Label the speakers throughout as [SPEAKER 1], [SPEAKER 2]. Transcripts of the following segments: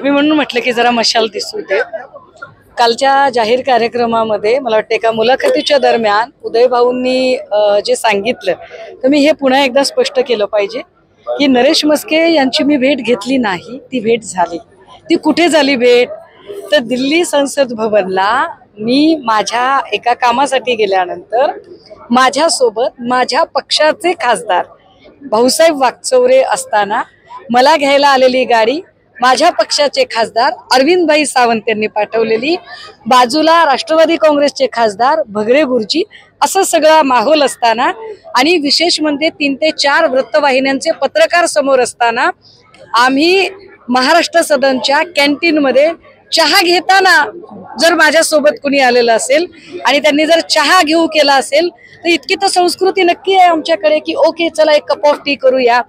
[SPEAKER 1] मी म्हणून म्हटलं की जरा मशाल दिसू दे। कालच्या जाहीर कार्यक्रमामध्ये मला वाटतं एका मुलाखतीच्या दरम्यान उदय भाऊंनी जे सांगितलं तर मी हे पुन्हा एकदा स्पष्ट केलं पाहिजे की नरेश म्हस्के यांची मी भेट घेतली नाही, ती भेट झाली। ती कुठे झाली भेट? तर दिल्ली संसद भवनला मी माझ्या एका कामासाठी गेल्यानंतर माझ्यासोबत माझ्या पक्षाचे खासदार भाऊसाहेब वागचौरे असताना मला घ्यायला आलेली गाडी माझ्या पक्षाचे खासदार अरविंदभाई सावंत यांनी पाठवलेली, बाजूला राष्ट्रवादी काँग्रेसचे खासदार भगरे गुरुजी, असं सगळा माहोल असताना आणि विशेष म्हणजे 3 ते 4 वृत्तवाहिन्यांचे पत्रकार समोर असताना आम्ही महाराष्ट्र सदनच्या कॅन्टीन मध्ये चहा घेताना जर माझ्यासोबत कुणी आलेलं असेल आणि त्यांनी जर चहा घेऊ केला असेल तर इतकी तर संस्कृती नक्की आहे आमच्याकडे की ओके चला एक कप ऑफ टी करूया।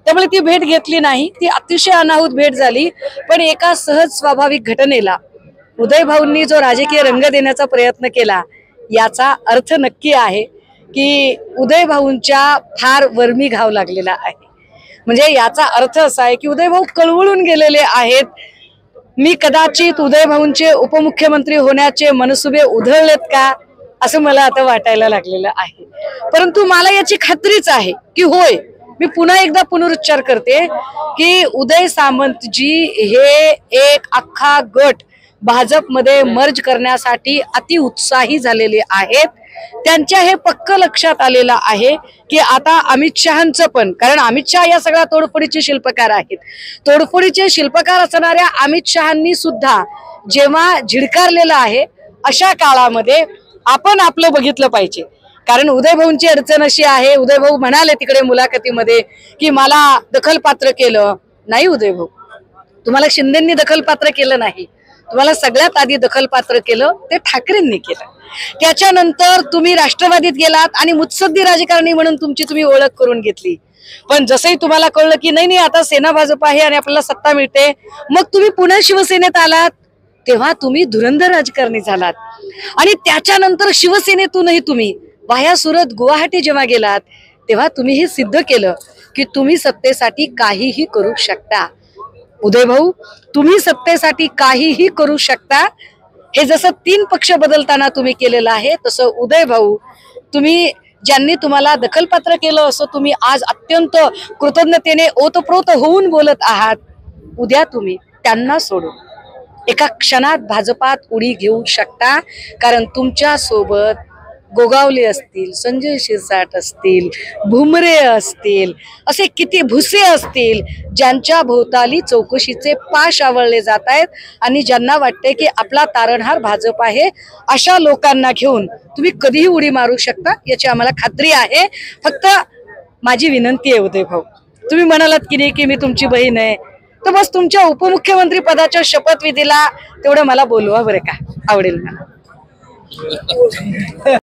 [SPEAKER 1] त्यामुळे ती भेट घेतली नाही, ती अतिशय अनाहूत भेट झाली। पण एका सहज स्वाभाविक घटनेला उदय भाऊंनी जो राजकीय रंग देण्याचा प्रयत्न केला याचा अर्थ नक्की आहे की उदय भाऊंच्या फार वर्मी घाव लागलेला आहे। म्हणजे याचा अर्थ असा आहे की उदय भाऊ कळवळून गेलेले आहेत। मी कदाचित उदय भाऊंचे उपमुख्यमंत्री होण्याचे मनसुबे उधळलेत का असं मला आता वाटायला लागलेलं आहे। परंतु मला याची खात्रीच आहे की होय, मी पुन्हा एकदा पुनरुच्चार करते की उदय सामंतजी हे एक अख्खा गट भाजपमध्ये मर्ज करण्यासाठी अति उत्साही झालेले आहेत। त्यांच्या हे पक्क लक्षात आलेलं आहे की आता अमित शहांचं पण, कारण अमित शहा या सगळ्या तोडफोडीचे शिल्पकार आहेत, तोडफोडीचे शिल्पकार असणाऱ्या अमित शहांनी सुद्धा जेव्हा झिडकारलेलं आहे अशा काळामध्ये आपण आपलं बघितलं पाहिजे। कारण उदय भाऊंची अडचण अशी आहे, उदय भाऊ म्हणाले तिकडे मुलाखतीमध्ये की मला दखलपात्र केलं नाही। उदय भाऊ, तुम्हाला शिंदेंनी दखलपात्र केलं नाही, तुम्हाला सगळ्यात आधी दखलपात्र केलं ते ठाकरेंनी केलं। त्याच्यानंतर तुम्ही राष्ट्रवादीत गेलात आणि मुत्सद्दी राजकारणी म्हणून तुम्ही ओळख करून घेतली। पण जसंही तुम्हाला कळलं की नाही आता सेना भाजप आहे आणि आपल्याला सत्ता मिळते, मग तुम्ही पुन्हा शिवसेनेत आलात, तेव्हा तुम्ही धुरंधर राजकारणी झालात। आणि त्याच्यानंतर शिवसेनेतूनही तुम्ही वाया सुरत गुवाहाटी जेव्हा गेलात तेव्हा तुम्ही हे सिद्ध केलं की तुम्ही सत्तेसाठी काहीही करू शकता। उदय भाऊ, तुम्ही सत्तेसाठी काहीही करू शकता। हे जसं 3 पक्ष बदलताना तुम्ही केलेलं आहे तसं उदय भाऊ, तुम्ही ज्यांनी तुम्हाला दखलपात्र केलं असं तुम्ही आज अत्यंत कृतज्ञतेने ओतप्रोत होऊन बोलत आहात, उद्या तुम्ही त्यांना सोडून एका क्षणात भाजपात उडी घेऊ शकता। कारण तुमच्या सोबत गोगावले असतील, संजय शिरसाट असतील, भुमरे असतील, असे किती भुसे असतील ज्यांच्या भोवताली चौकशीचे पाश आवळले जात आहेत आणि ज्यांना वाटते की आपला तारणहार भाजप आहे, अशा लोकांना घेऊन तुम्ही कधीही उडी मारू शकता याची आम्हाला खात्री आहे। फक्त माझी विनंती आहे उदय भाऊ, तुम्ही म्हणालात की नाही की मी तुमची बहीण आहे, तर बस तुमच्या उपमुख्यमंत्री पदाच्या शपथविधीला तेवढं मला बोलवा बरं का, आवडेल मला।